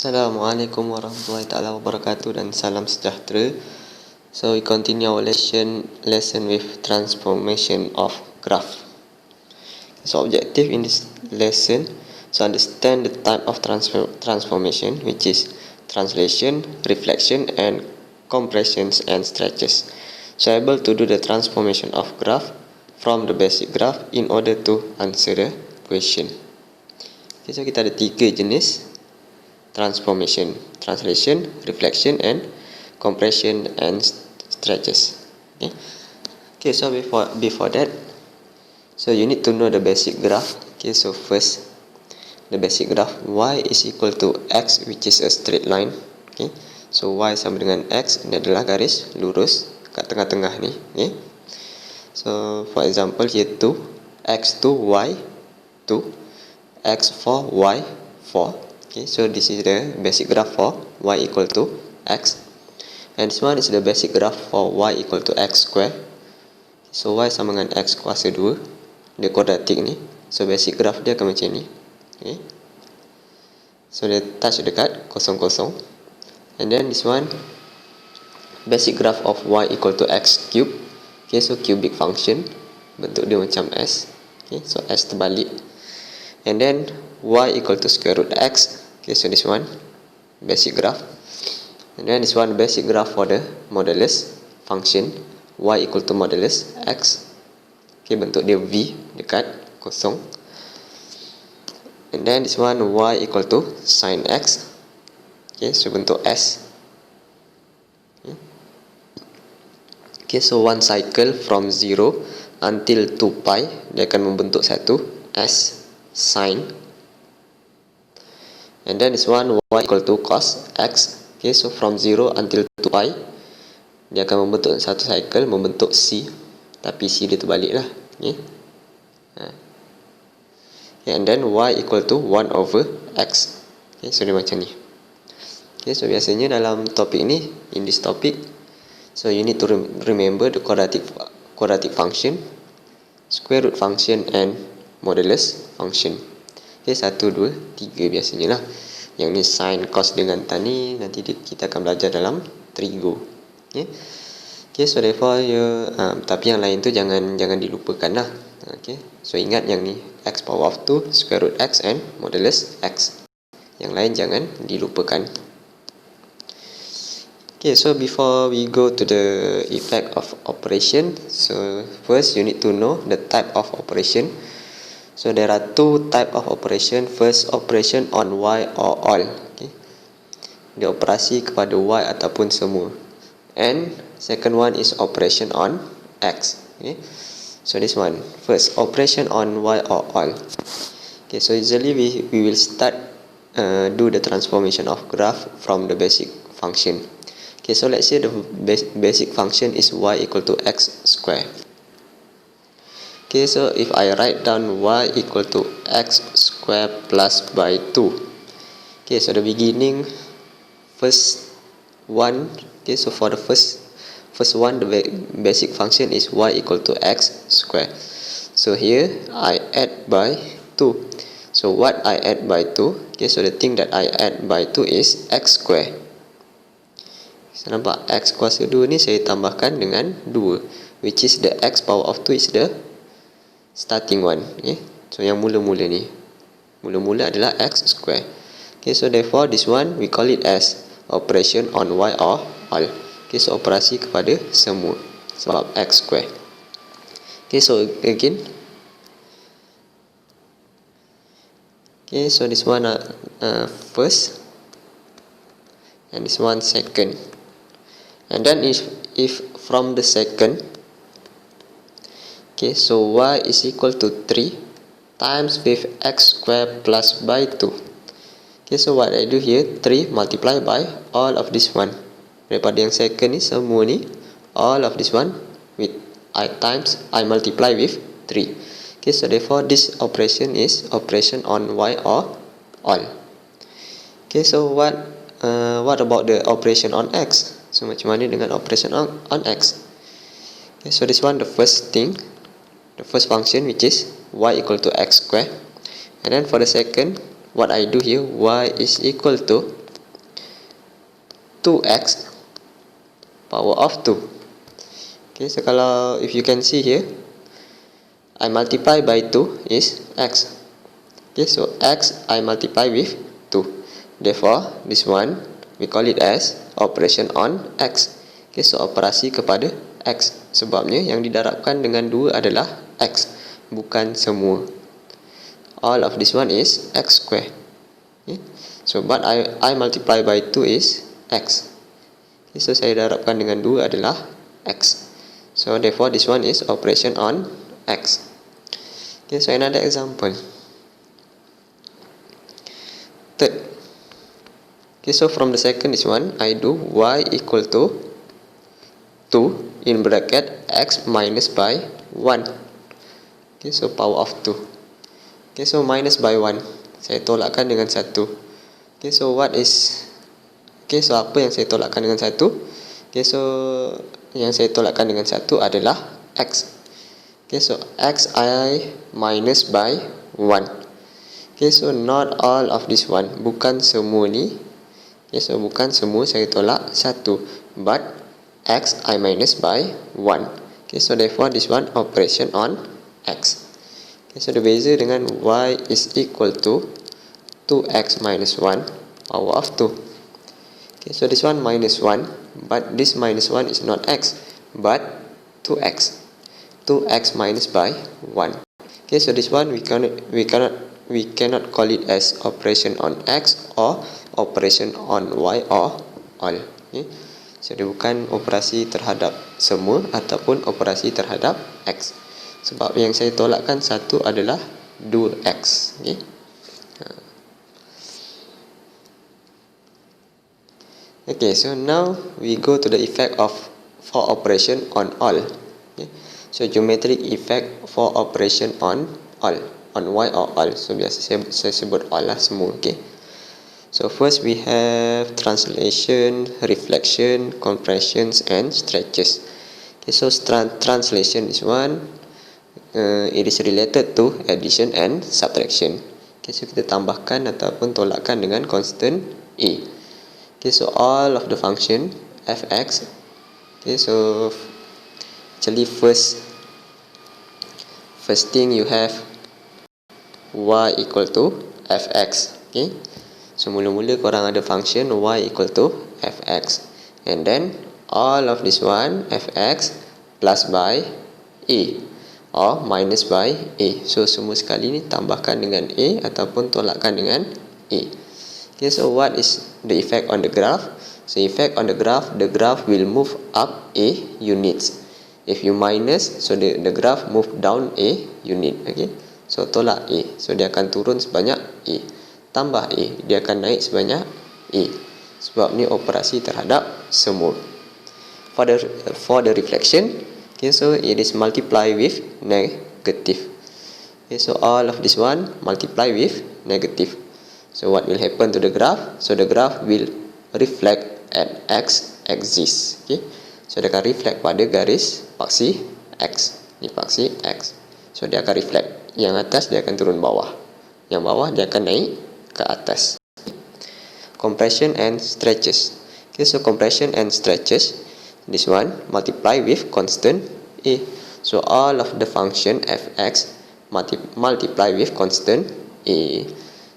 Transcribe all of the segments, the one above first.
Assalamualaikum warahmatullahi taala wabarakatuh dan salam sejahtera. So we continue our lesson with transformation of graph. So objective in this lesson to understand the type of transformation, which is translation, reflection, and compressions and stretches. So able to do the transformation of graph from the basic graph in order to answer the question. Okay, so kita ada 3 jenis transformation: translation, reflection, and compression and stretches. Okay, so before that, so you need to know the basic graph. Okay, so first, the basic graph y is equal to x, which is a straight line. Okay, so y sama dengan x, ini adalah garis lurus kat tengah-tengah ni. Okay, so for example here 2, x2, y2, x4, y4. Okay, so this is the basic graph for y equal to x, and this one is the basic graph for y equal to x square. So y sama dengan x kuasa 2, dia kuadratik ni, so basic graph dia akan macam ni. Okay, so dia touch dekat 0, 0, and then this one basic graph of y equal to x cube. Okay, so cubic function, bentuk dia macam s. Okay, so s terbalik, and then y equal to square root x. Okay, so this one basic graph, and then this one basic graph for the modulus function y equal to modulus x. Okay, bentuk dia v dekat 0, and then this one y equal to sin x. Okay, so bentuk s. Okay, so one cycle from 0 until 2 pi, dia akan membentuk satu s sin. And then this one y equal to cos x. Okay, so from 0 until 2 pi, dia akan membentuk satu cycle, membentuk c, tapi c dia terbalik lah. Okay. And then y equal to 1 over x. Okay, so dia macam ni. Okay, so biasanya dalam topik ni, in this topic, so you need to remember the quadratic function, square root function, and modulus function. Okay, 1, 2, 3 biasanya lah. Yang ni sin, cos dengan tan ni nanti kita akan belajar dalam trigo. Okay, okay, so therefore tapi yang lain tu jangan dilupakan lah. Okay, so ingat yang ni x power of 2, square root x, and modulus x. Yang lain jangan dilupakan. Okay, so before we go to the effect of operation, so first you need to know the type of operation. So there are 2 type of operation. First, operation on y or all. Okay, dia operasi kepada y ataupun semua. And second one is operation on x. Okay, so this one first, operation on y or all. Okay, so usually we will start do the transformation of graph from the basic function. Okay, so let's say the basic function is y equal to x square. Okay, so if I write down y equal to x square plus by 2. Okay, so the beginning, first one. Okay, so for the first one, the basic function is y equal to x square. So here I add by 2. So what I add by 2? Okay, so the thing that I add by 2 is x square. So nampak x kuasa 2 ni saya tambahkan dengan 2, which is the x power of 2 is the starting one. Okay, so yang mula-mula ni, mula-mula adalah x square. Okay, so therefore this one we call it as operation on y or all. Okay, so operasi kepada semua sebab x square. Okay, so again, okay, so this one first, and this one second, and then if from the second, okay, so y is equal to 3 times with x square plus by 2. Okay, so what I do here, 3 multiply by all of this one. Daripada yang second ni, semua ni, all of this one, with I multiply with 3. Okay, so therefore this operation is operation on y or all. Okay, so what about the operation on x? So macam mana dengan operation on x? Okay, so this one, the first thing, the first function, which is y equal to x square, and then for the second, what I do here, y is equal to 2x power of 2. Okay, so kalau if you can see here, I multiply by 2 is x. Okay, so x I multiply with 2. Therefore, this one we call it as operation on x. Okay, so operasi kepada x. Sebabnya yang didarabkan dengan 2 adalah x, bukan semua. All of this one is x square. Okay, so but I multiply by 2 is x. Okay, so saya darabkan dengan 2 adalah x. So therefore this one is operation on x. Okay, so another example. Third. Okay, so from the second this one, I do y equal to 2 in bracket x minus by 1. Okay, so power of 2. Okay, so minus by 1. Saya tolakkan dengan 1. Okay, so what is... Okay, so apa yang saya tolakkan dengan 1? Okay, so yang saya tolakkan dengan 1 adalah x. Okay, so x I minus by 1. Okay, so not all of this one. Bukan semua ni. Okay, so bukan semua saya tolak 1. But x I minus by 1. Okay, so therefore this one operation on x. Okay, so the beza dengan y is equal to 2x minus 1 power of 2. Okay, so this one minus 1. But this minus 1 is not x, but 2x. 2x minus by 1. Okay, so this one we cannot call it as operation on x or operation on y or all. Okay, so dia bukan operasi terhadap semua ataupun operasi terhadap x. Sebab yang saya tolakkan satu adalah 2x. Okay. Okay, so now we go to the effect of for operation on all. Okay. So geometric effect for operation on all, on y or all. So biasa saya sebut all lah semua. Okay. So first we have translation, reflection, compressions and stretches. Okay, so translation is one. It is related to addition and subtraction. Okay, so kita tambahkan ataupun tolakkan dengan constant a. Okay, so all of the function fx. Okay, so actually first thing you have y equal to fx. Okay, so mula-mula korang ada function y equal to fx, and then all of this one fx plus by a or minus by a. So semua sekali ni tambahkan dengan a ataupun tolakkan dengan a. Okay, so what is the effect on the graph? So effect on the graph will move up a units. If you minus, so the graph move down a unit. Okay, so tolak a, so dia akan turun sebanyak a. Tambah a, dia akan naik sebanyak a. Sebab ni operasi terhadap semua. For the reflection, okay, so it is multiply with negative. Okay, so all of this one multiply with negative. So what will happen to the graph? So the graph will reflect at x axis. Okay, so dia akan reflect pada garis paksi x. Ni paksi x. So dia akan reflect. Yang atas dia akan turun bawah. Yang bawah dia akan naik ke atas. Compression and stretches. Okay, so compression and stretches. This one multiply with constant a. So all of the function fx multiply with constant a.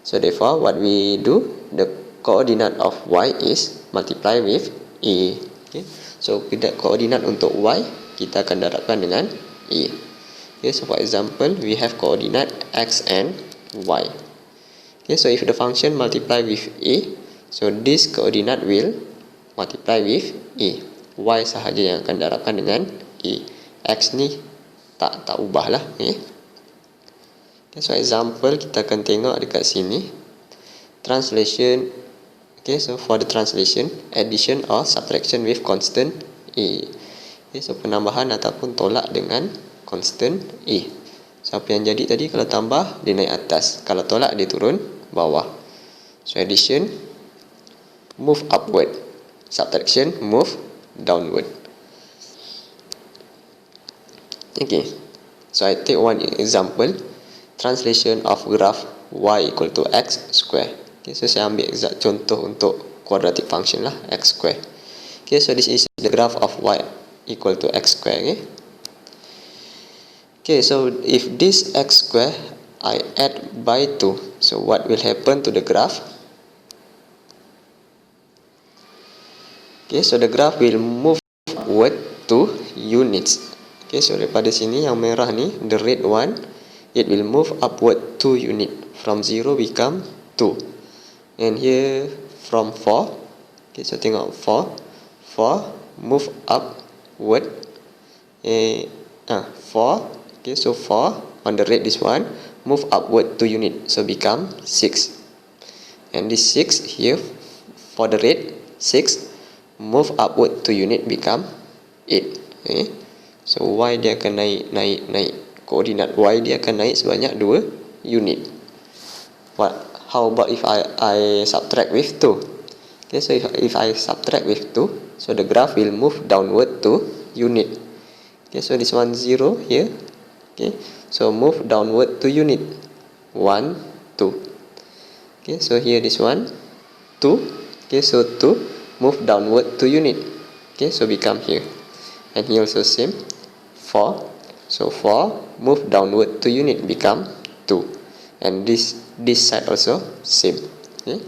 So therefore what we do, the coordinate of y is multiply with a. Okay, so koordinat untuk y kita akan darabkan dengan a. Okay, so for example we have coordinate x and y. Okay, so if the function multiply with a, so this coordinate will multiply with a. Y sahaja yang akan darabkan dengan a. X ni tak ubah lah. Okay. Okay, so example kita akan tengok dekat sini. Translation. Okay, so for the translation, addition or subtraction with constant a. Okay, so penambahan ataupun tolak dengan constant a. So apa yang jadi tadi, kalau tambah dia naik atas, kalau tolak dia turun bawah. So addition move upward, subtraction move downward. Okay, so I take one example. Translation of graph y equal to x square. Okay, so saya ambil contoh untuk quadratic function lah, x square. Okay, so this is the graph of y equal to x square. Okay, so if this x square I add by 2, so what will happen to the graph? Okay, so the graph will move upward 2 units. Okay, so daripada sini yang merah ni, the red one, it will move upward 2 unit. From 0 become 2. And here from 4. Okay, so tengok 4 move upward. 4. Okay, so 4 on the red, this one move upward 2 unit, so become 6. And this 6 here for the red, 6 move upward 2 unit become 8. Okay, so y dia akan naik. Koordinat y dia akan naik sebanyak 2 unit. How about if I subtract with 2? Okay, so if I subtract with 2, so the graph will move downward 2 unit. Okay, so this one 0 here. Okay, so move downward 2 unit. 1, 2. Okay, so here this one 2. Okay, so 2 move downward 2 unit. Okay, so become here. And here also same 4. So 4 move downward 2 unit become 2. And this side also same. Okay.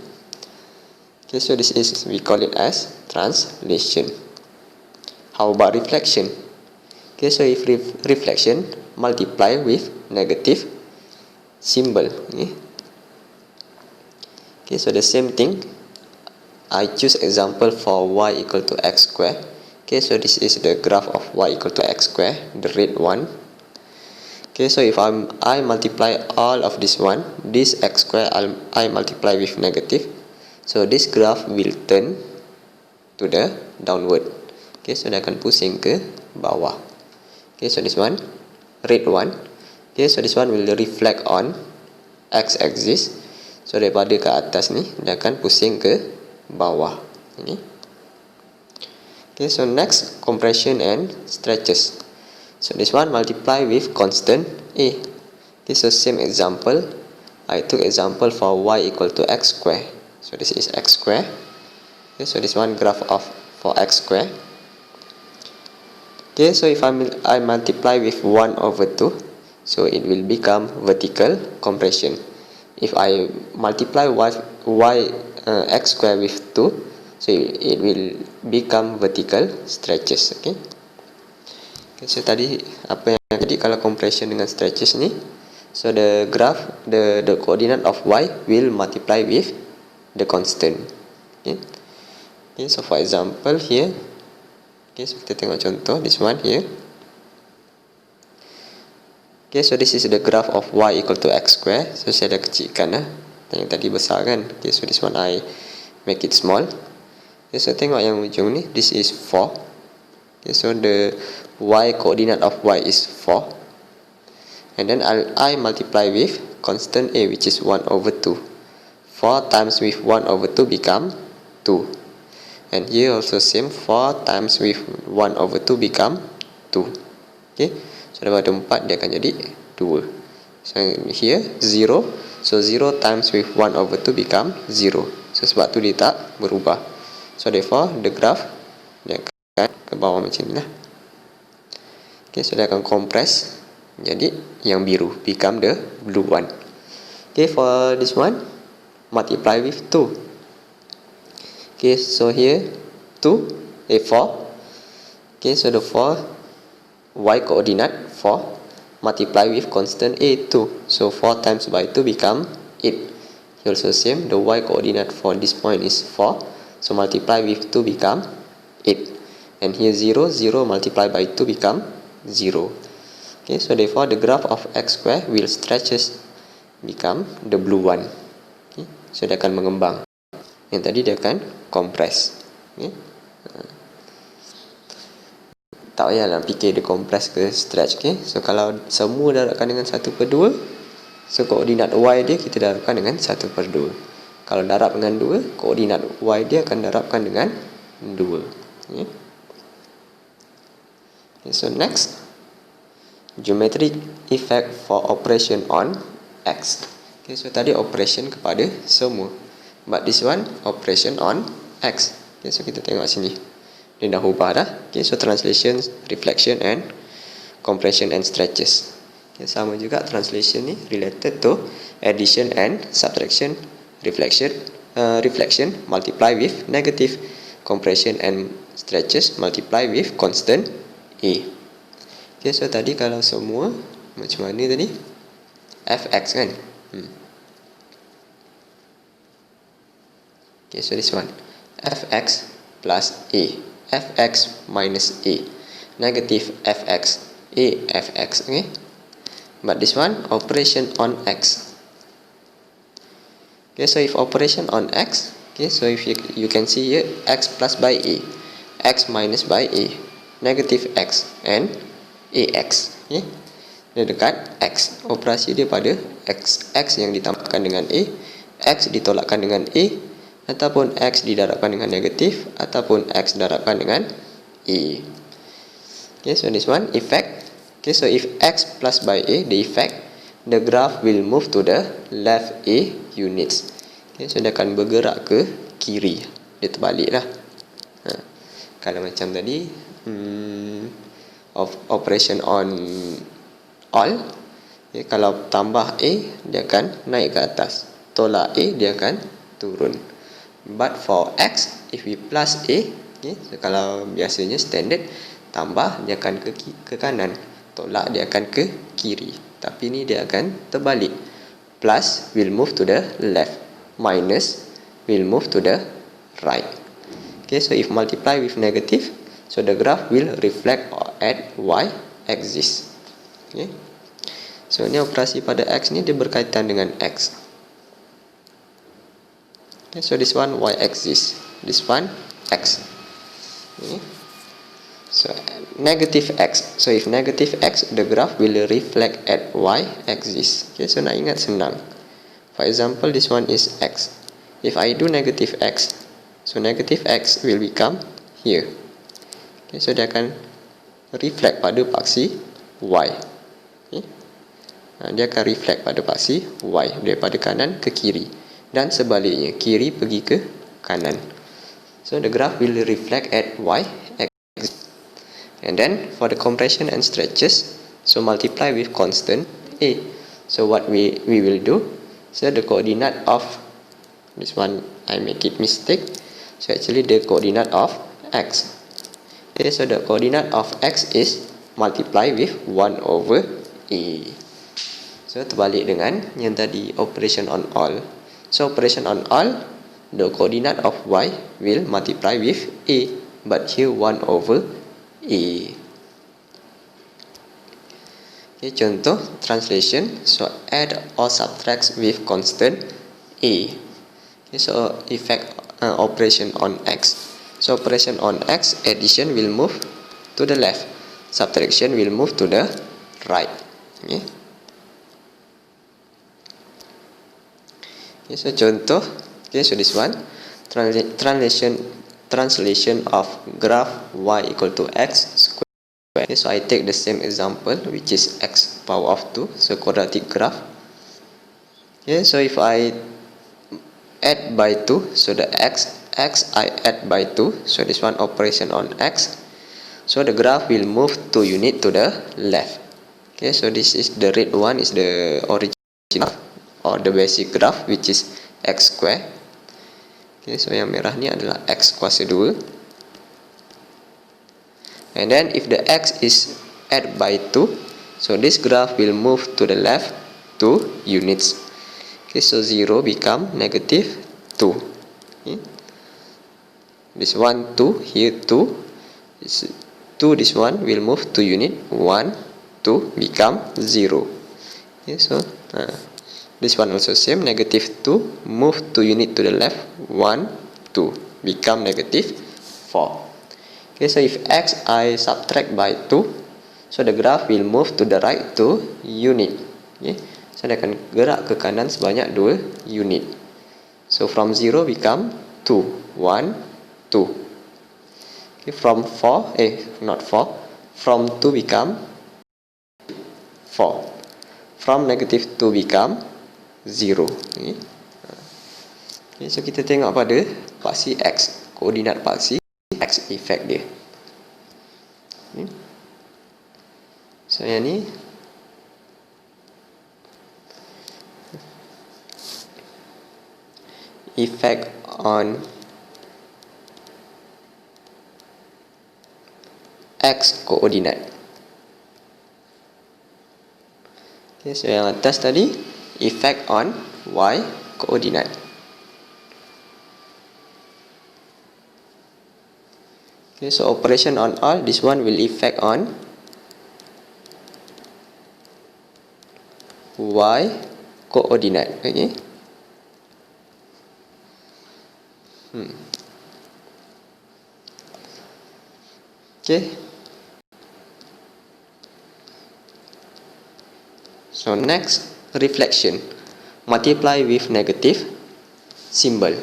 Okay, so this is, we call it as translation. How about reflection? Okay, so if reflection multiply with negative symbol. Okay, so the same thing. I choose example for y equal to x square. Okay, so this is the graph of y equal to x square, the red one. Okay, so if I multiply all of this one, this x square I multiply with negative, so this graph will turn to the downward. Okay, so dia akan pusing ke bawah. Okay, so this one red one. Okay, so this one will reflect on x axis. So daripada ke atas ni dia akan pusing ke bawah. Okay, so next, compression and stretches. So this one multiply with constant a. Okay, so same example. I took example for y equal to x square. So this is x square. Okay, so this one graph of for x square. Okay, so if I multiply with 1 over 2, so it will become vertical compression. If I multiply x square with 2, so it will become vertical stretches. Okay, so tadi apa yang jadi kalau compression dengan stretches ni, so the graph, the coordinate of y will multiply with the constant. Okay, so for example here, okay, so kita tengok contoh this one here. Okay, so this is the graph of y equal to x square. So saya dah kecilkan lah, yang tadi besar kan. Okay, so this one I make it small. Okay, so tengok yang ujung ni, this is 4. Okay, so the y coordinate of y is 4. And then I multiply with constant a, which is 1 over 2. 4 times with 1 over 2 become 2. And here also same, 4 times with 1 over 2 become 2. Okay, so daripada 4 dia akan jadi 2. So here 0. So 0 times with 1 over 2 become 0. So sebab tu dia tak berubah. So therefore the graph dia akan ke bawah macam ni lah. Okay, so dia akan compress jadi yang biru, become the blue one. Okay, for this one multiply with 2. Okay, so here 4. Okay, so the 4 y coordinate 4 multiply with constant a 2. So 4 times by 2 become 8. Here also same, the y coordinate for this point is 4. So multiply with 2 become 8. And here 0 multiply by 2 become 0. Okay, so therefore the graph of x square will stretches become the blue one. Okay, so dia akan mengembang. Yang tadi dia akan compress. Okay. Tak payahlah fikir dia compress ke stretch. Okay, so kalau semua darabkan dengan 1/2, so koordinat y dia kita darabkan dengan 1/2. Kalau darab dengan 2, koordinat y dia akan darabkan dengan 2. Okay. Okay, so next, geometric effect for operation on x. Okay, so tadi operation kepada semua, but this one operation on X. Okay, so kita tengok sini. Dia dah ubah dah. Okay, so translation, reflection and compression and stretches. Okay, sama juga translation ni related to addition and subtraction, reflection, multiply with negative, compression and stretches multiply with constant A. Okay, so tadi kalau semua macam mana tadi? Fx kan? Okay, so this one Fx plus A, Fx minus A, negative Fx, A Fx, okay? But this one operation on X. Okay, so if operation on X, okay, so if you can see here X plus by A, X minus by A, negative X and AX. Okay, dia dekat X. Operasi dia pada X. X yang ditambahkan dengan A, X ditolakkan dengan A, ataupun X didarabkan dengan negatif, ataupun X didarabkan dengan A. Okay, so this one effect. Okay, so if X plus by A, the effect, the graph will move to the left A units. Okay, so dia akan bergerak ke kiri. Dia terbalik lah. Kalau macam tadi, of operation on all, okay, kalau tambah A, dia akan naik ke atas. Tolak A, dia akan turun. But for X, if we plus A, okay, so kalau biasanya standard, tambah dia akan ke kanan, tolak dia akan ke kiri. Tapi ni dia akan terbalik. Plus will move to the left, minus will move to the right. Okay, so if multiply with negative, so the graph will reflect at Y axis. Okay, so ni operasi pada X ni dia berkaitan dengan X. Okay, so this one Y axis, this one X. Okay, so negative X. So if negative X, the graph will reflect at Y axis. Okay, so nak ingat senang. For example, this one is X. If I do negative X, so negative X will become here. Okay, so dia akan reflect pada paksi Y. Okay, dia akan reflect pada paksi Y, daripada kanan ke kiri. Dan sebaliknya, kiri pergi ke kanan. So the graph will reflect at Y axis. And then for the compression and stretches, so multiply with constant A. So what we will do, so the coordinate of this one, I make it mistake. So actually the coordinate of X. Okay, so the coordinate of X is multiply with 1 over A. So terbalik dengan yang tadi operation on all. So operation on all, the coordinate of Y will multiply with A, but here 1 over A. Okay, contoh translation. So add or subtract with constant A. Okay, so effect operation on X. So operation on X, addition will move to the left, subtraction will move to the right. Okay, okay, so contoh. Okay, so this one translation of graph Y equal to X square. Okay, so I take the same example, which is X power of 2, so quadratic graph. Okay, so if I add by 2, so the X I add by 2, so this one operation on X. So the graph will move 2 unit to the left. Okay, so this is the red one is the original or the basic graph, which is X square. Okay, so yang merah ni adalah X kuasa 2. And then if the X is add by 2, so this graph will move to the left 2 units. Okay, so 0 become negative 2. Okay, this one 2, here 2, this 2, this one will move 2 unit, 1 2 become 0. Okay, so this one also same, negative 2 move 2 unit to the left, 1 2 become negative 4. Okay, so if X I subtract by 2, so the graph will move to the right 2 unit. Okay, so dia akan gerak ke kanan sebanyak 2 unit. So from 0 become 2, 1 2. Okay, from 4 not 4, from 2 become 4, from negative 2 become 0. Okay, so kita tengok pada paksi X, koordinat paksi x effect dia. So yang ni effect on x koordinat. Okay, so yang atas tadi effect on y koordinat. Okay, so operation on all, this one will effect on y koordinat. Okay. Okay. So next, reflection. Multiply with negative symbol.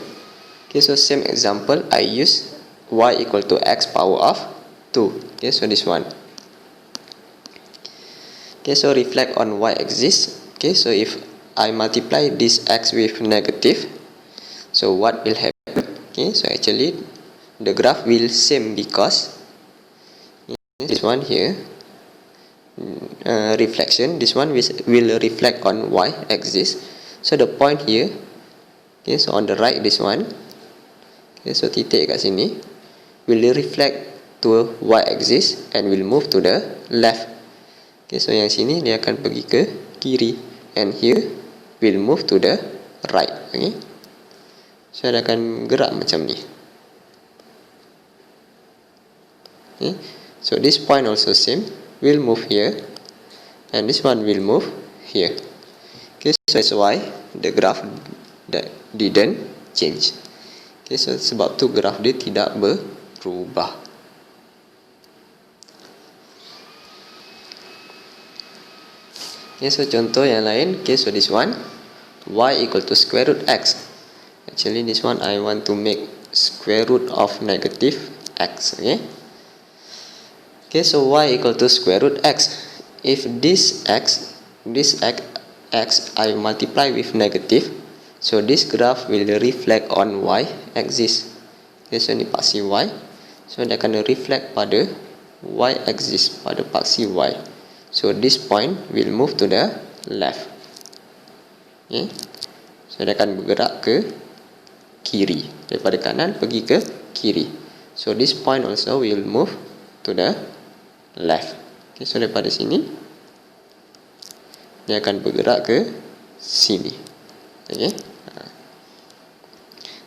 Okay, so same example, I use y equal to x power of 2. Okay, so this one. Okay, so reflect on y axis. Okay, so if I multiply this x with negative, so what will happen? Okay, so actually the graph will same because this one here, reflection, this one will reflect on y axis. So the point here, okay, so on the right this one, okay, so titik kat sini will reflect to y axis and will move to the left. Okay, so yang sini dia akan pergi ke kiri and here will move to the right. Okay, so dia akan gerak macam ni. Okay, so this point also same, will move here and this one will move here. Okay, so that's why the graph that didn't change. Okay, so sebab tu graph dia tidak berubah. Okay, so contoh yang lain. Okay, so this one y equal to square root x. Actually this one I want to make square root of negative x. Okay. Okay, so y equal to square root x. If this x I multiply with negative, so this graph will reflect on y axis. Okay, so ni paksi y, so dia akan reflect pada y axis, pada paksi y. So this point will move to the left. Okay, so dia akan bergerak ke kiri, daripada kanan pergi ke kiri. So this point also will move to the left. Okay, so daripada sini dia akan bergerak ke sini. Okay.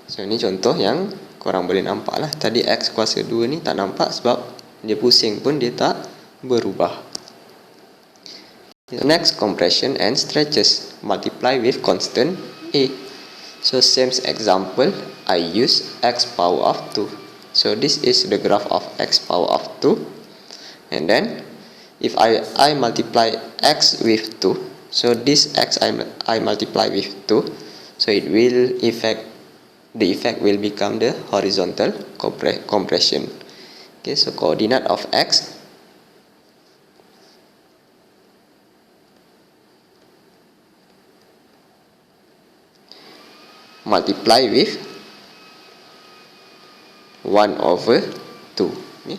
So ini contoh yang korang boleh nampak lah. Tadi x kuasa 2 ni tak nampak sebab dia pusing pun dia tak berubah. Next, compression and stretches. Multiply with constant a. So same example, I use x power of 2. So this is the graph of x power of 2. And then if I multiply x with 2, so this x I multiply with 2, so it will the effect will become the horizontal compression. Okay, so coordinate of x multiply with 1 over 2. Okay.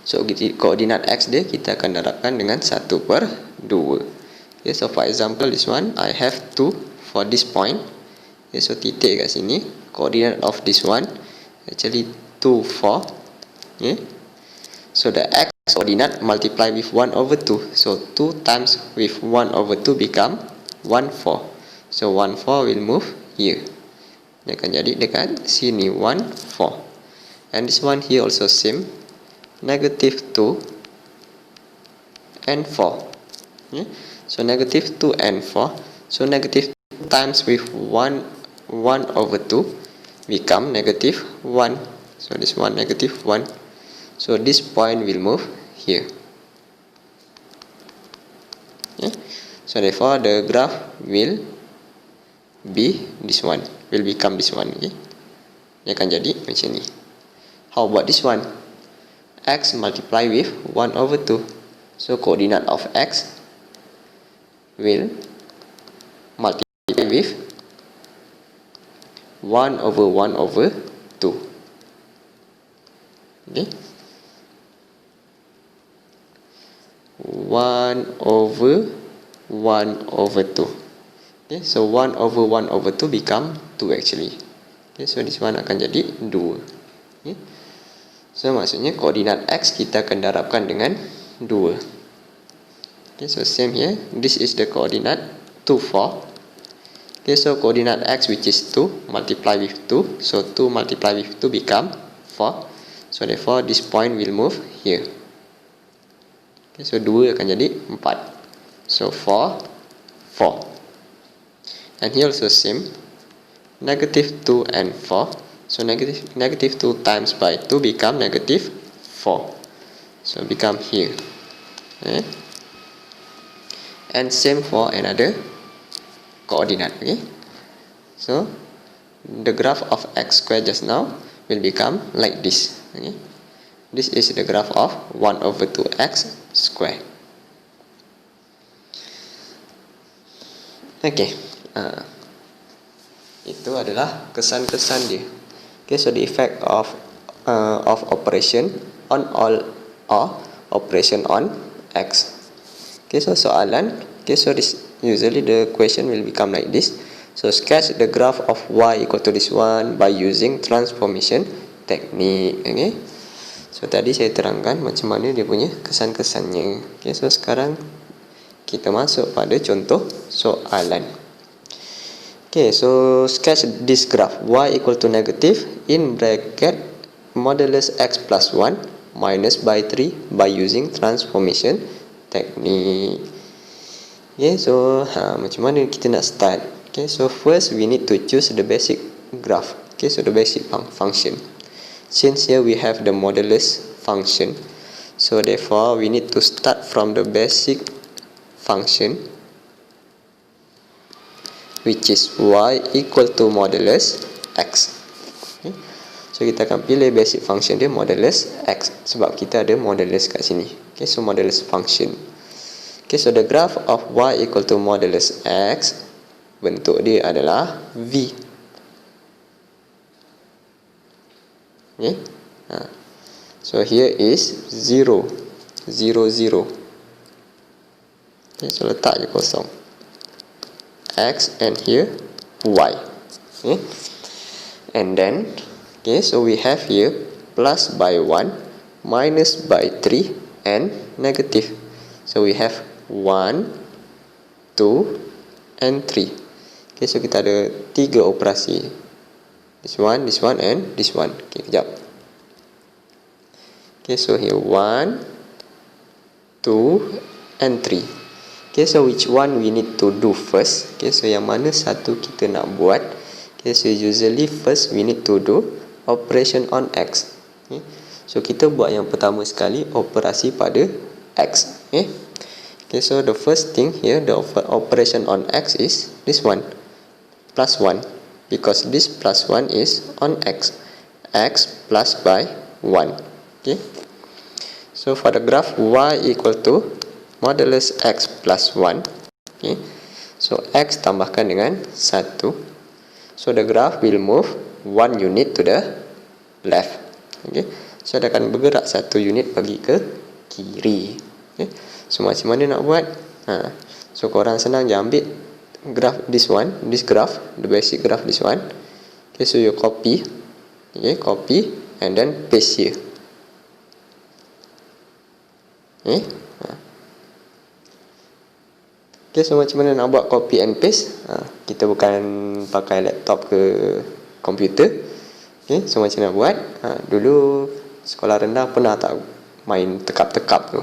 So koordinat x dia kita akan darabkan dengan 1/2. Okay, so for example this one I have 2 for this point. Okay, so titik kat sini, koordinat of this one actually 2, 4. Okay. So the x coordinate multiply with 1 over 2. So 2 times with 1 over 2 become 1, 4. So 1, 4 will move here. Dia akan jadi dekat sini 1, 4. And this one here also same, negative 2 and 4. Okay. So negative 2 and 4. So negative 2 times with 1 over 2 become negative 1. So this one negative 1. So this point will move here. Okay. So therefore the graph will be this one, will become this one. Okay. Dia akan jadi macam ni. How about this one? X multiply with 1 over 2. So coordinate of x will multiply with 1 over 1 over 2. Okay, 1/1/2. Okay, so 1/1/2 become 2 actually. Okay, so this one akan jadi 2. Okay. So maksudnya koordinat X kita akan darabkan dengan 2. Okay, so same here. This is the coordinate 2, 4. Okay, so coordinate X which is 2 multiply with 2. So 2 multiply with 2 become 4. So therefore this point will move here. Okay, so 2 akan jadi 4. So 4, 4. And here also same. Negative 2 and 4. So negative 2 times by 2 become negative 4. So become here. Okay. And same for another coordinate. Okay. So the graph of x squared just now will become like this. Okay. This is the graph of 1/2x squared. Okay. Itu adalah kesan-kesan dia. Okay, so the effect of operation on all or operation on x. Okay, so soalan. Okay, so this usually the question will become like this. So sketch the graph of y equal to this one by using transformation technique. Okay. So tadi saya terangkan macam mana dia punya kesan-kesannya. Okay, so sekarang kita masuk pada contoh soalan. Okay, so sketch this graph y equal to negative in bracket modulus x plus 1 minus by 3 by using transformation technique. Okay, so macam mana kita nak start? Okay, so first we need to choose the basic graph. Okay, so the basic function. Since here we have the modulus function, so therefore we need to start from the basic function, which is y equal to modulus x. Okay. So kita akan pilih basic function dia modulus x sebab kita ada modulus kat sini. Okay, so modulus function. Okay, so the graph of y equal to modulus x, bentuk dia adalah v. Okay. So here is 0, 0, 0. Okay, so letak je kosong. X and here y. Okay. And then okay, so we have here plus by 1, minus by 3 and negative. So we have 1, 2 and 3. Okay, so kita ada 3 operasi. This one and this one. Okay, kejap. Okay, so here 1, 2 and 3. Okay, so which one we need to do first? Okay, so yang mana satu kita nak buat? Okay, so usually first we need to do operation on x. Okay, so kita buat yang pertama sekali operasi pada x. Okay, okay, so the first thing here, the operation on x is this one, plus 1. Because this plus 1 is on x. X plus by 1. Okay, so for the graph y equal to modulus x plus 1. Okay, so x tambahkan dengan 1. So the graph will move 1 unit to the left. Okay, so dia akan bergerak 1 unit pergi ke kiri. Okay, so macam mana nak buat? So korang senang je ambil graph this graph, the basic graph this one. Okay, so you copy. Okay, copy and then paste here. Okay. Okay, so macam mana nak buat copy and paste? Kita bukan pakai laptop ke komputer. Okay, so macam mana nak buat? Dulu sekolah rendah pernah tak main tekap-tekap tu?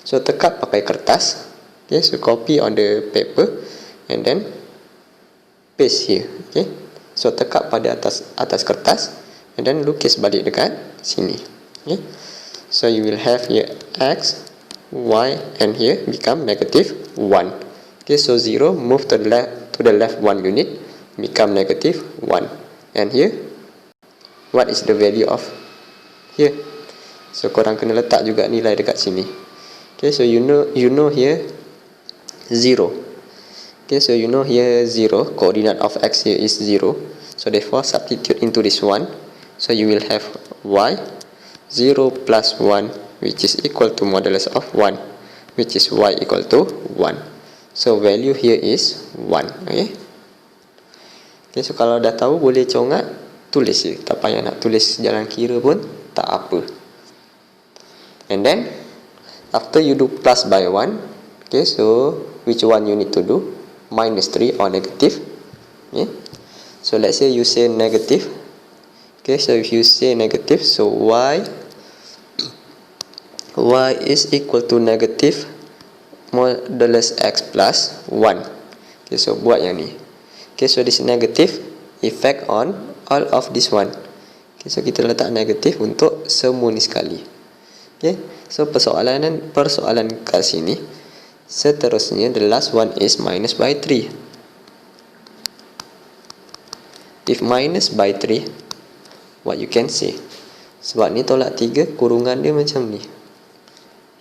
So tekap pakai kertas. Okay, so copy on the paper and then paste here. Okay, so tekap pada atas kertas and then lukis balik dekat sini. Okay, so you will have here x, y and here become negative 1. Okay, so 0 move to the left 1 unit become negative 1. And here what is the value of here? So korang kena letak juga nilai dekat sini. Okay, so you know here 0. Okay, so you know here 0, coordinate of x here is 0. So therefore substitute into this one. So you will have y. 0 plus 1, which is equal to modulus of 1, which is y equal to 1. So value here is 1. Okay. Okay, so kalau dah tahu boleh congat, tulis je. Tak payah nak tulis jalan kira pun tak apa. And then after you do plus by 1, okay, so which one you need to do? Minus 3 or negative. Okay. So let's say you say negative. Okay, so if you say negative, so y is equal to negative modulus x plus 1. Okay, so buat yang ni. Okay, so this negative effect on all of this one. Okay, so kita letak negatif untuk semua ni sekali. Okay, so persoalan kat sini. Seterusnya, the last one is minus by 3. If minus by 3, what you can say? Sebab ni tolak 3, kurungan dia macam ni.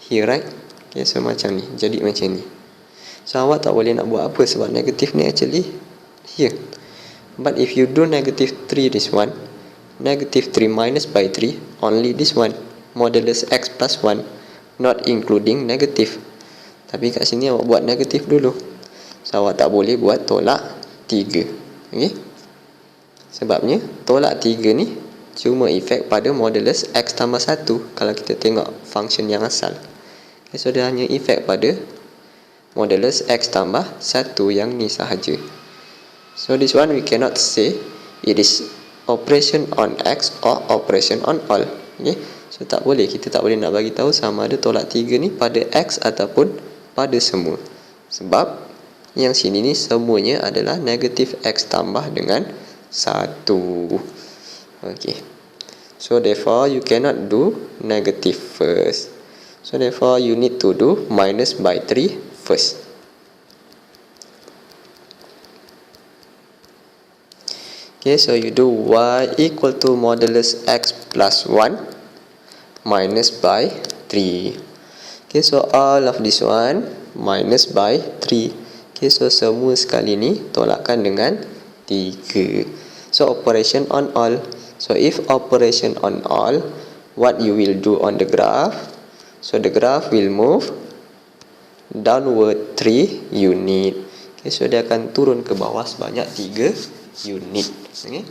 Here, right? Okay, so macam ni. Jadi macam ni. So awak tak boleh nak buat apa sebab negatif ni actually here. But if you do negative 3 this one, negative 3 minus by 3, only this one, modulus x plus 1, not including negative. Tapi kat sini awak buat negatif dulu. So awak tak boleh buat tolak 3. Okay? Sebabnya tolak 3 ni cuma efek pada modulus x tambah 1 kalau kita tengok function yang asal. Okay, so dia hanya efek pada modulus x tambah 1 yang ni sahaja. So this one we cannot say it is operation on x or operation on all. Okay? So tak boleh, kita tak boleh nak bagi tahu sama ada tolak 3 ni pada x ataupun pada semua. Sebab yang sini ni semuanya adalah negatif x tambah dengan 1. Okay. So therefore you cannot do negative first. So therefore you need to do minus by 3 first. Okay, so you do y equal to modulus x plus 1 minus by 3. Okay, so all of this one minus by 3. Okay, so semua sekali ni tolakkan dengan 3. So operation on all. So if operation on all, what you will do on the graph? So the graph will move downward 3 unit. Okay, so dia akan turun ke bawah sebanyak 3 unit. Okay.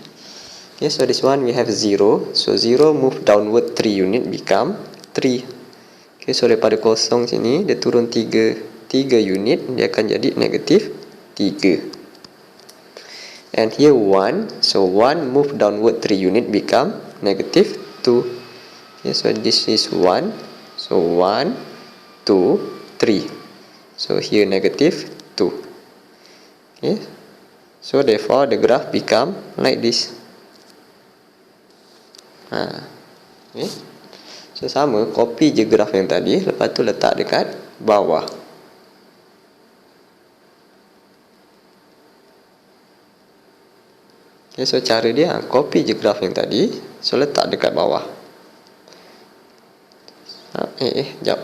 Okay, so this one we have 0. So 0 move downward 3 unit become 3. Okay, so daripada kosong sini dia turun 3 unit, dia akan jadi negatif 3. And here 1. So 1 move downward 3 unit become negative 2. Okay, so this is 1. So 1, 2, 3. So here negative 2. Okay. So therefore the graph become like this. Okay. So sama, copy je graph yang tadi, lepas tu letak dekat bawah. Okay, so cara dia, copy je graph yang tadi, so letak dekat bawah. Sekejap.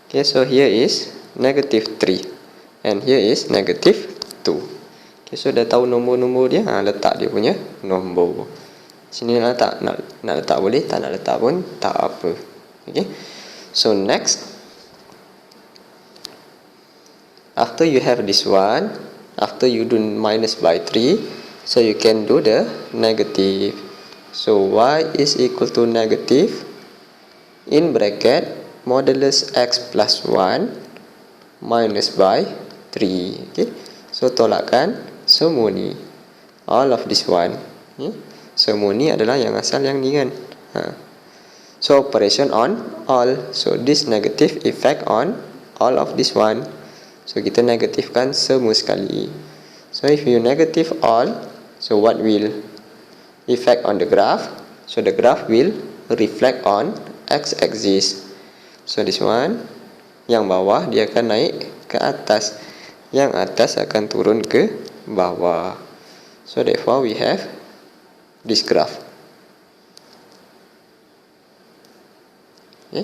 Okay, so here is negative 3 and here is negative 2. Okay, so dah tahu nombor-nombor dia, letak dia punya nombor. Sini nak letak, nak letak boleh, tak nak letak pun tak apa. Okay, so next, after you have this one, after you do minus by 3, so you can do the negative. So y is equal to negative in bracket modulus x plus 1 minus by 3. Okay, so tolakkan semua ni, all of this one. Okay? Semua ni adalah yang asal yang ni kan. So operation on all. So this negative effect on all of this one. So kita negatifkan semua sekali. So if you negative all, so what will effect on the graph? So the graph will reflect on x-axis. So this one, yang bawah dia akan naik ke atas, yang atas akan turun ke bawah. So therefore we have this graph. Okay.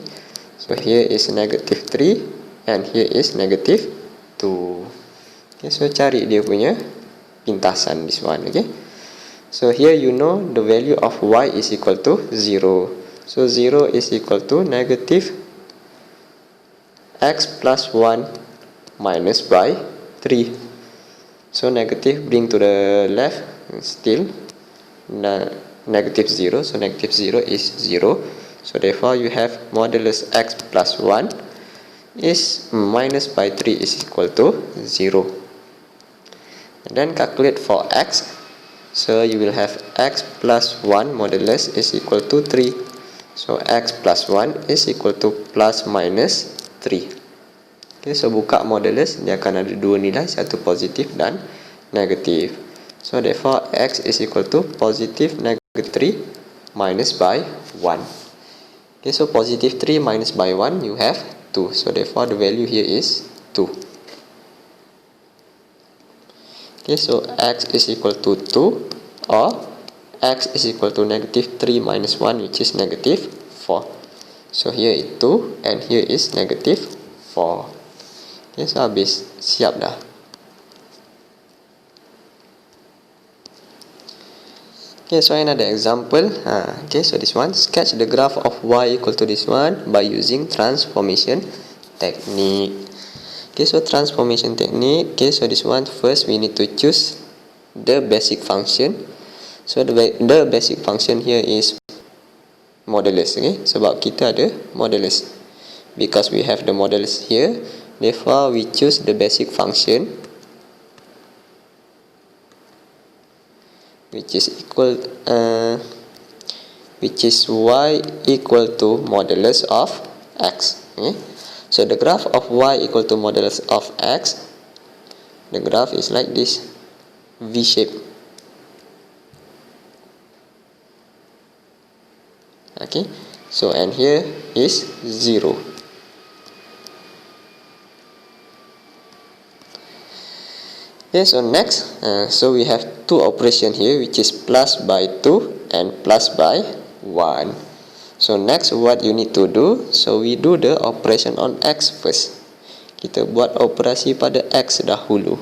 So here is negative 3 and here is negative 2. Okay, so cari dia punya pintasan this one. Okay, so here you know the value of y is equal to 0. So 0 is equal to negative x plus 1 minus by 3. So negative bring to the left, still negative 0. So negative 0 is 0. So therefore you have modulus x plus 1 is minus by 3 is equal to 0. And then calculate for x. So you will have x plus 1 modulus is equal to 3. So x plus 1 is equal to plus minus 3. Okay, so buka modulus, dia akan ada dua nilai, satu positif dan negatif. So therefore x is equal to positive negative 3 minus by 1. Okay, so positive 3 minus by 1 you have 2. So therefore the value here is 2. Okay, so x is equal to 2 or x is equal to negative 3 minus 1, which is negative 4. So here is 2 and here is negative 4. Okay, so habis, siap dah. Okay, so another example. Okay, so this one, sketch the graph of y equal to this one by using transformation technique. Okay, so transformation technique. Okay, so this one, first we need to choose the basic function. So the basic function here is modulus. Okay, sebab kita ada modulus. Because we have the modulus here, therefore we choose the basic function, which is equal which is y equal to modulus of x. Okay, so the graph of y equal to modulus of x, the graph is like this, V shape. Okay, so and here is 0. Okay, so next, so we have two operations here, which is plus by 2 and plus by 1. So next what you need to do, so we do the operation on x first. Kita buat operasi pada x dahulu.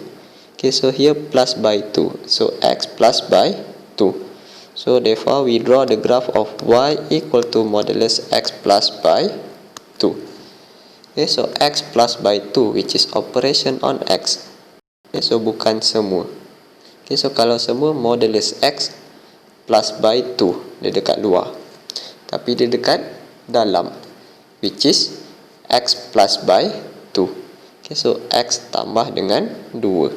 Okay, so here plus by 2, so x plus by 2. So therefore we draw the graph of y equal to modulus x plus by 2. Okay, so x plus by 2, which is operation on x. Okay, so bukan semua. Okay, so kalau semua modulus x plus by 2, dia dekat luar. Tapi dia dekat dalam, which is x plus by 2. Okay, so x tambah dengan 2.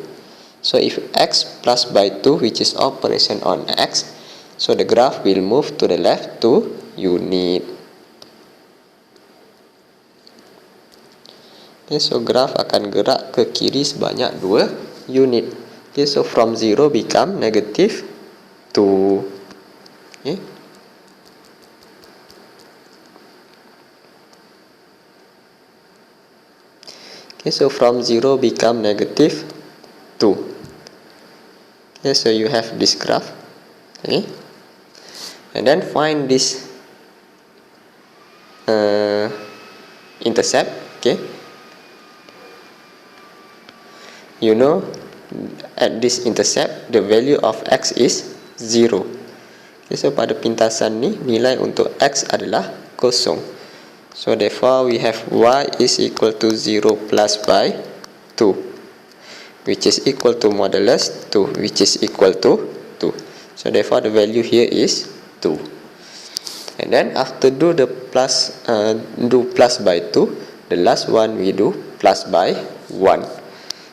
So if x plus by 2, which is operation on x, so the graph will move to the left 2 unit. Okay, so graph akan gerak ke kiri sebanyak 2 unit. Okay, so from 0 become negative 2. Okay. Okay, so from 0 become negative 2. Okay, so you have this graph. Okay, and then find this intercept. Okay, you know at this intercept the value of x is 0. Okay, so pada pintasan ni nilai untuk x adalah kosong. So therefore we have y is equal to 0 plus by 2, which is equal to modulus 2, which is equal to 2. So therefore the value here is 2. And then after do plus by 2, the last one we do plus by 1.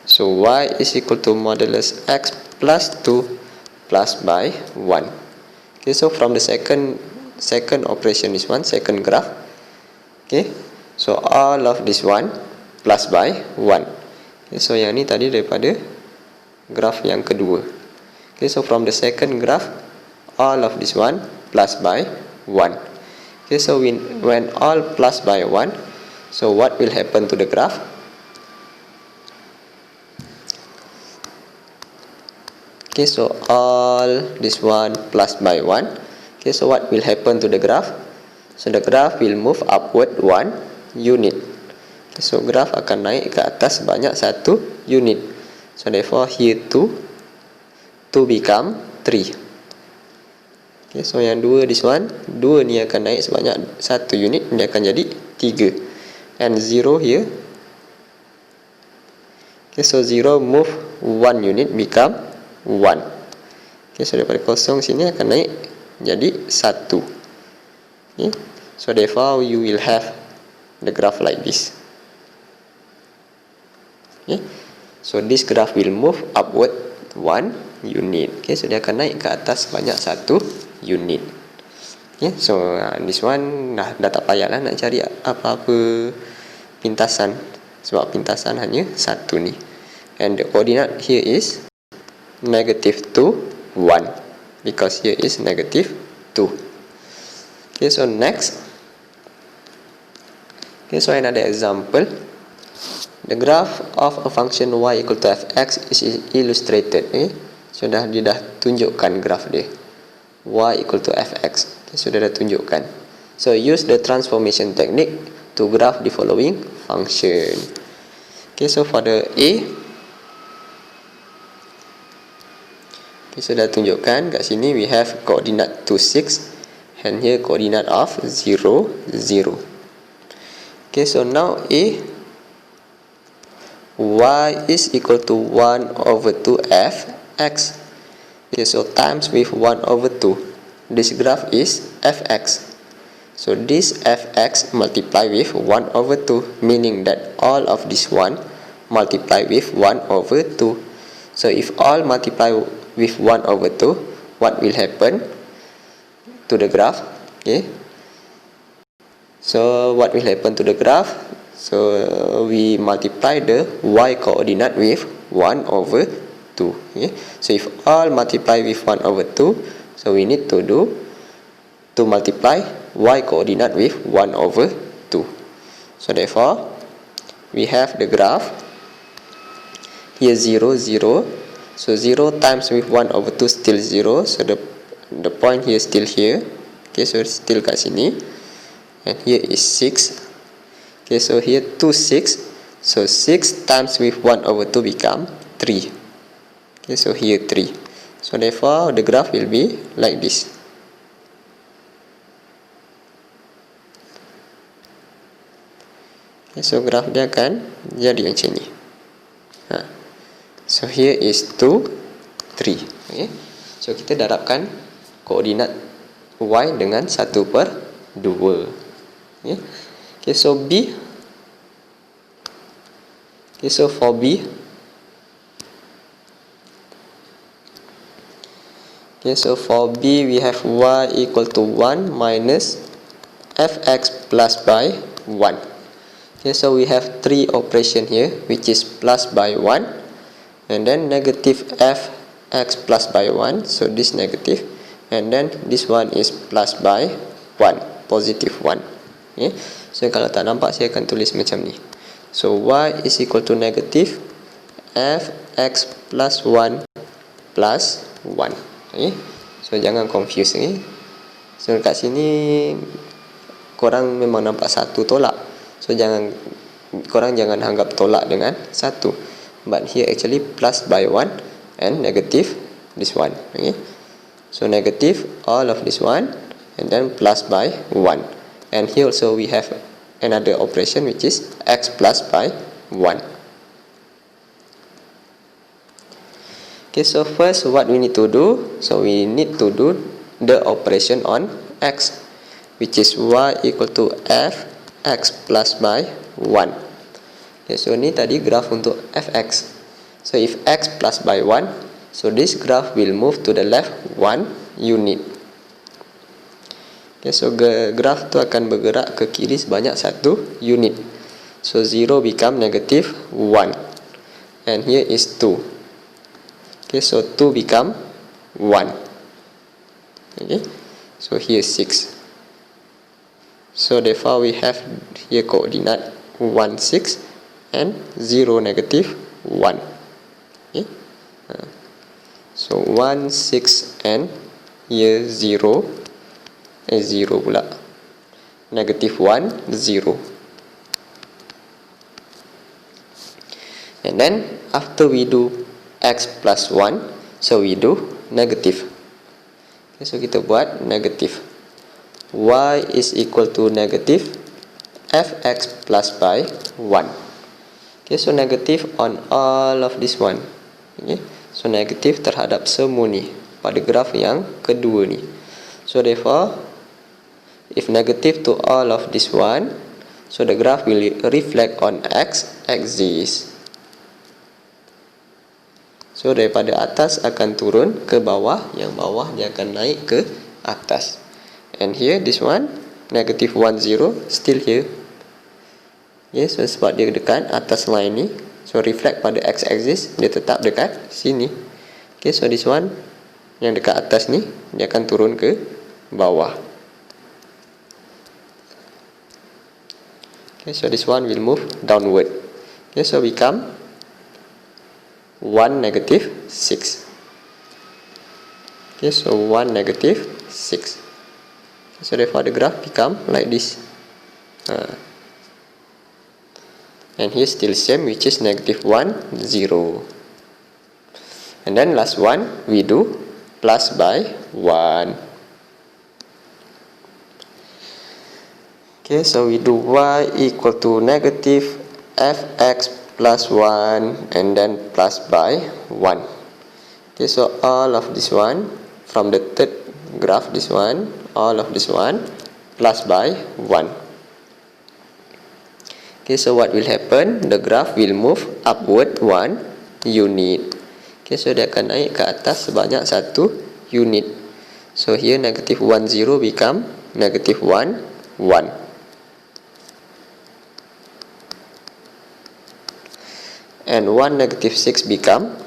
So y is equal to modulus x plus 2 plus by 1. Okay, so from the second operation is one, second graph. Okay, so all of this one plus by 1. Okay, so yang ni tadi daripada graph yang kedua. Okay, so from the second graph, all of this one plus by 1. Okay, so when all plus by 1, so what will happen to the graph? Okay, so all this one plus by 1. Okay, so what will happen to the graph? So the graph will move upward 1 unit. So graf akan naik ke atas banyak satu unit. So therefore here 2 become 3. Okay, so yang 2 this one, 2 ni akan naik sebanyak satu unit, dia akan jadi 3. And 0 here. Okay, so 0 move 1 unit become 1. Okay, so daripada kosong sini akan naik jadi 1. Okay, so therefore you will have the graph like this. Okay, so this graph will move upward 1 unit. Okay, so dia akan naik ke atas banyak satu unit. Okay, so this one dah tak payahlah nak cari apa-apa pintasan, sebab pintasan hanya satu ni. And the coordinate here is -2, 1, because here is -2. Okay, so next. Okay, so another example. The graph of a function y equal to fx is illustrated. Okay, so dia dah tunjukkan graf dia. Y equal to fx. Okay, so dia dah tunjukkan. So use the transformation technique to graph the following function. Okay, so for the a, okay, so dah tunjukkan kat sini we have coordinate 2, 6, and here coordinate of 0, 0. Okay, so now a, y is equal to 1/2 fx. Okay, so times with 1/2. This graph is fx. So this fx multiply with 1/2, meaning that all of this one multiply with 1/2. So if all multiply with 1/2, what will happen to the graph? Okay, so what will happen to the graph? So we multiply the y coordinate with 1/2. Okay, so if all multiply with 1/2, so we need to multiply y coordinate with 1/2. So therefore we have the graph here 0, 0. So 0 times with 1/2 still 0. So the point here still here. Okay, so still kat sini. And here is 6. Okay, so here 2, 6. So 6 times with 1/2 become 3. Okay, so here 3. So therefore the graph will be like this. Okay, so graph dia akan jadi macam ni. So here is 2, 3. Okay, so kita darabkan koordinat y dengan 1/2. Okay, okay, so b. Okay, so for b, okay, so for b we have y equal to 1 minus fx plus by 1. Okay, so we have 3 operation here, which is plus by 1, and then negative fx plus by 1, so this negative, and then this one is plus by 1, positive 1. Okay, so kalau tak nampak saya akan tulis macam ni. So y is equal to negative fx plus 1 plus 1. Okay, so jangan confuse. Okay, so kat sini korang memang nampak satu tolak, so korang jangan anggap tolak dengan satu, but here actually plus by 1 and negative this one. Okay, so negative all of this one and then plus by 1, and here also we have another operation which is x plus by 1. Okay, so first what we need to do, so we need to do the operation on x, which is y equal to fx plus by 1. Okay, so ni tadi graf untuk fx. So if x plus by 1, so this graph will move to the left 1 unit. Okay, so graph tu akan bergerak ke kiri sebanyak 1 unit. So 0 become negative 1, and here is 2. Okay, so 2 become 1. Okay, so here 6. So therefore we have here coordinate 1, 6 and 0, negative 1. Okay, so 1, 6 and here 0, 0 pula, negative 1, 0. And then after we do x plus 1, so we do negative. Okay, so kita buat negative. Y is equal to negative fx plus by 1. Okay, so negative on all of this one. Okay, so negative terhadap semua ni pada graf yang kedua ni. So therefore, if negative to all of this one, so the graph will reflect on x axis. So daripada atas akan turun ke bawah, yang bawah dia akan naik ke atas. And here this one negative 1 0 still here. Yes, so sebab dia dekat atas line ni, so reflect pada x axis, dia tetap dekat sini. Okay, so this one yang dekat atas ni dia akan turun ke bawah. Okay, so this one will move downward. Okay, so become 1 negative 6. Okay, so 1 negative 6. So therefore the graph become like this. And here still same, which is negative 1 0. And then last one we do plus by 1. Okay, so we do y equal to negative fx plus 1 and then plus by 1. Okay, so all of this one from the third graph, this one, all of this one plus by 1. Okay, so what will happen? The graph will move upward 1 unit. Okay, so dia akan naik ke atas sebanyak 1 unit. So here negative 1 0 become negative 1 1. And 1 negative 6 become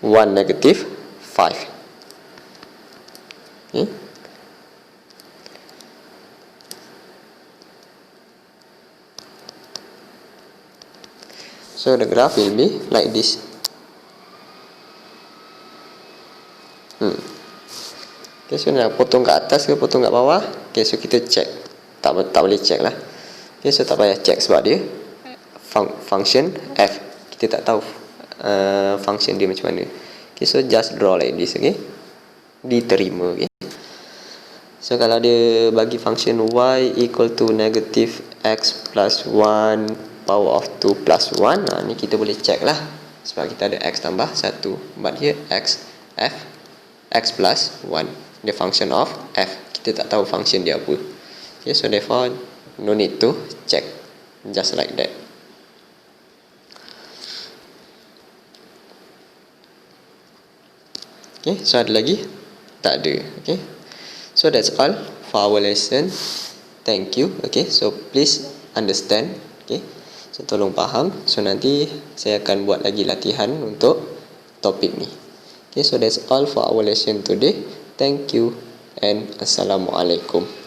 1 negative 5. Okay. So the graph will be like this. Okay, so nak potong ke atas ke potong ke bawah? Okay, so kita check. Tak boleh check lah. Okay, so tak payah check sebab dia function f. Kita tak tahu function dia macam mana. Okay, so just draw like this. Okay, diterima. Okay, so kalau dia bagi function y equal to negative x plus 1 power of 2 plus 1, ni kita boleh check lah sebab kita ada x tambah 1. But here x plus 1, the function of f, kita tak tahu function dia apa. Okay, so therefore no need to check, just like that. Okay, so ada lagi? Tak ada. Okay, so that's all for our lesson. Thank you. Okay, so please understand. Okay, so tolong faham. So nanti saya akan buat lagi latihan untuk topik ni. Okay, so that's all for our lesson today. Thank you and Assalamualaikum.